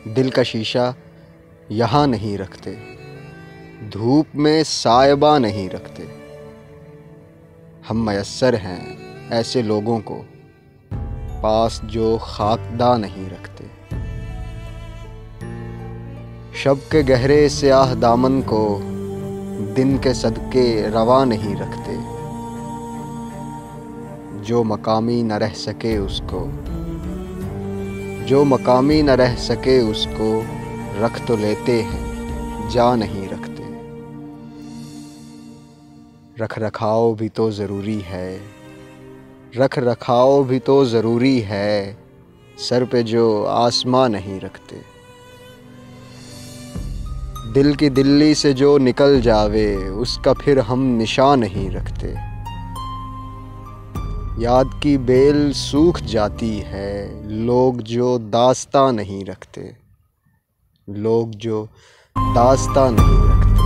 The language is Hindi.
दिल का शीशा यहाँ नहीं रखते, धूप में सायबा नहीं रखते। हम मयस्सर हैं ऐसे लोगों को पास जो खाकदा नहीं रखते। शब के गहरे स्याह दामन को दिन के सदके रवा नहीं रखते। जो मकामी न रह सके उसको, जो मकामी न रह सके उसको रख तो लेते हैं, जा नहीं रखते। रख रखाव भी तो ज़रूरी है, रख रखाव भी तो ज़रूरी है, सर पे जो आसमां नहीं रखते। दिल की दिल्ली से जो निकल जावे उसका फिर हम निशान नहीं रखते। याद की बेल सूख जाती है, लोग जो दास्तां नहीं रखते, लोग जो दास्तां नहीं रखते।